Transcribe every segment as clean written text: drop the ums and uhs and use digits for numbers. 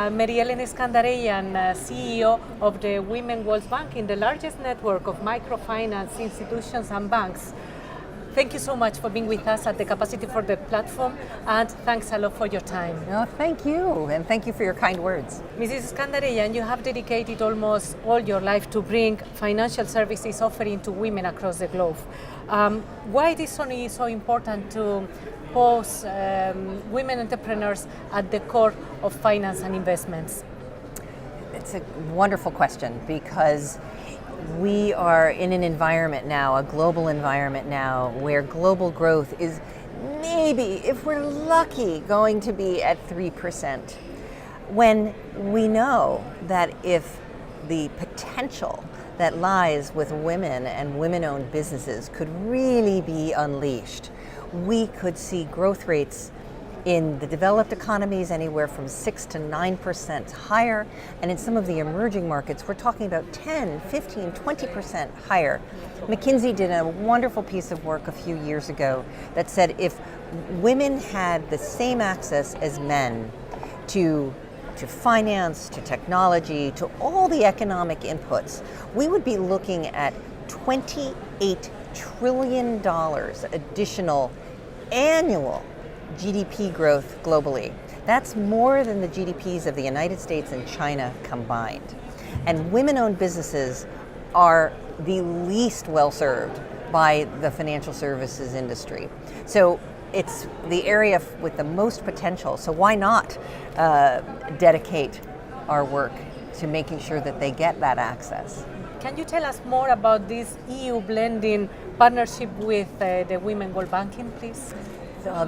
Ellen Iskendereien, CEO of the Women World Bank, in the largest network of microfinance institutions and banks. Thank you so much for being with us at the Capacity for the platform, and thanks a lot for your time. No, thank you, and thank you for your kind words. Mrs. Iskendereien, you have dedicated almost all your life to bring financial services offering to women across the globe. Why is it so important to pose women entrepreneurs at the core of finance and investments? It's a wonderful question because we are in an environment now, a global environment now, where global growth is maybe, if we're lucky, going to be at 3%. When we know that if the potential that lies with women and women-owned businesses could really be unleashed, we could see growth rates in the developed economies anywhere from 6 to 9% higher, and in some of the emerging markets, we're talking about 10, 15, 20% higher. McKinsey did a wonderful piece of work a few years ago that said if women had the same access as men to finance, to technology, to all the economic inputs, we would be looking at $28 trillion additional annual GDP growth globally. That's more than the GDPs of the United States and China combined. And women-owned businesses are the least well-served by the financial services industry. So it's the area with the most potential. So why not dedicate our work to making sure that they get that access? Can you tell us more about this EU blending partnership with the Women World Banking, please?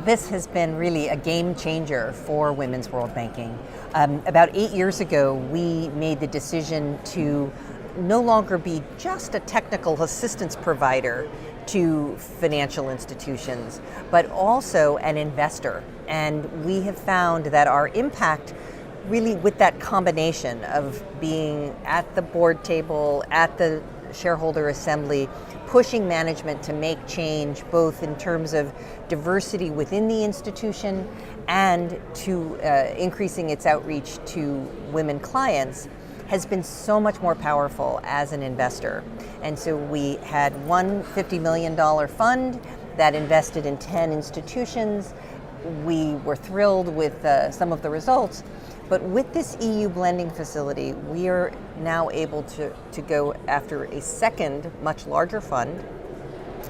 This has been really a game changer for women's world banking. About 8 years ago, we made the decision to no longer be just a technical assistance provider to financial institutions, but also an investor. And we have found that our impact really with that combination of being at the board table, at the shareholder assembly, pushing management to make change both in terms of diversity within the institution and to increasing its outreach to women clients has been so much more powerful as an investor. And so we had one $50 million fund that invested in 10 institutions. We were thrilled with some of the results. But with this EU blending facility, we are now able to go after a second, much larger fund.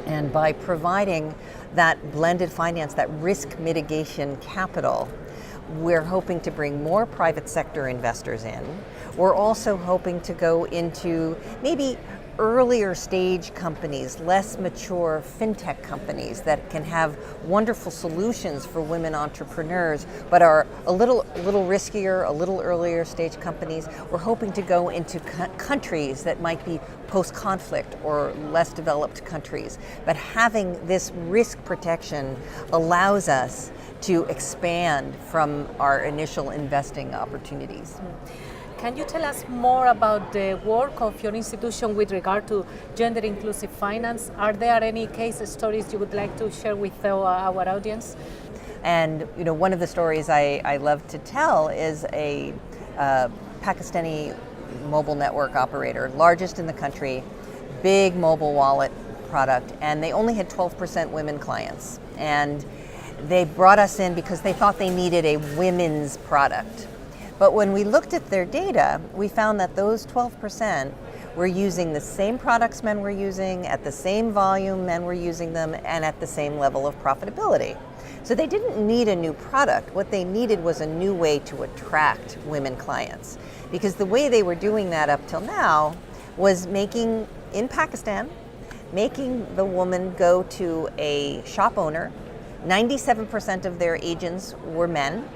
And by providing that blended finance, that risk mitigation capital, we're hoping to bring more private sector investors in. We're also hoping to go into maybe earlier stage companies, less mature fintech companies that can have wonderful solutions for women entrepreneurs, but are a little riskier, a little earlier stage companies. We're hoping to go into countries that might be post-conflict or less developed countries. But having this risk protection allows us to expand from our initial investing opportunities. Can you tell us more about the work of your institution with regard to gender inclusive finance? Are there any case stories you would like to share with our audience? And one of the stories I love to tell is a Pakistani mobile network operator, largest in the country, big mobile wallet product, and they only had 12% women clients. And they brought us in because they thought they needed a women's product. But when we looked at their data, we found that those 12% were using the same products men were using, at the same volume men were using them, and at the same level of profitability. So they didn't need a new product. What they needed was a new way to attract women clients. Because the way they were doing that up till now was making, in Pakistan, making the woman go to a shop owner. 97% of their agents were men.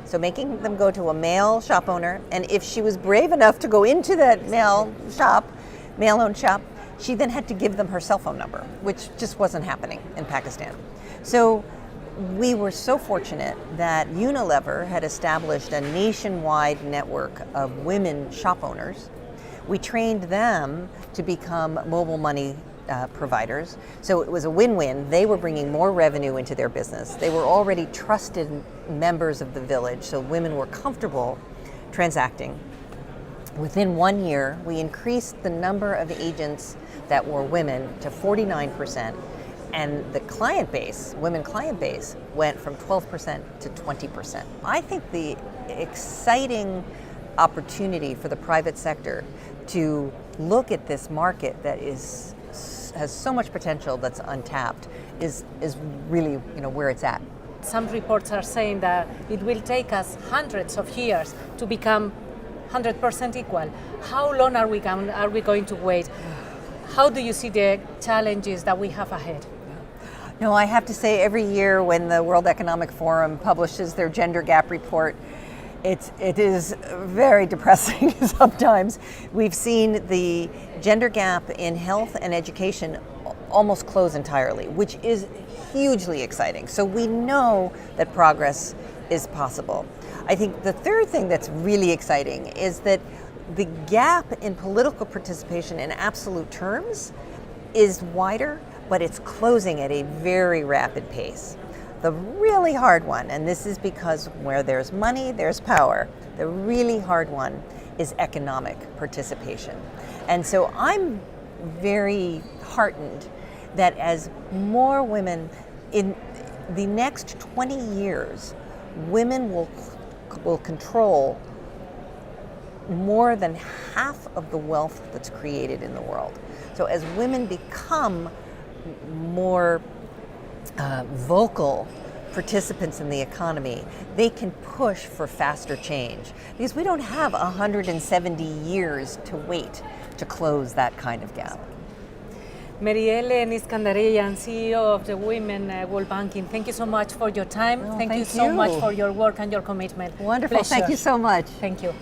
So making them go to a male shop owner, and if she was brave enough to go into that male-owned shop, she then had to give them her cell phone number, which just wasn't happening in Pakistan. So we were so fortunate that Unilever had established a nationwide network of women shop owners. We trained them to become mobile money providers. So it was a win-win. They were bringing more revenue into their business. They were already trusted members of the village, so women were comfortable transacting. Within 1 year, we increased the number of agents that were women to 49%, and the client base, women client base, went from 12% to 20%. I think the exciting opportunity for the private sector to look at this market that has so much potential that's untapped is really where it's at. Some reports are saying that it will take us hundreds of years to become 100% equal. How long are we going to wait? How do you see the challenges that we have ahead? No, I have to say every year when the World Economic Forum publishes their gender gap report, it is very depressing sometimes. We've seen the gender gap in health and education almost close entirely, which is hugely exciting. So we know that progress is possible. I think the third thing that's really exciting is that the gap in political participation in absolute terms is wider, but it's closing at a very rapid pace. The really hard one, and this is because where there's money, there's power, the really hard one is economic participation. And so I'm very heartened that as more women, in the next 20 years, women will control more than half of the wealth that's created in the world. So as women become more vocal participants in the economy, they can push for faster change, because we don't have 170 years to wait to close that kind of gap. Ellen Iskendereien, CEO of the Women World Banking, thank you so much for your time. Oh, thank you so much for your work and your commitment. Wonderful. Pleasure. Thank you so much. Thank you.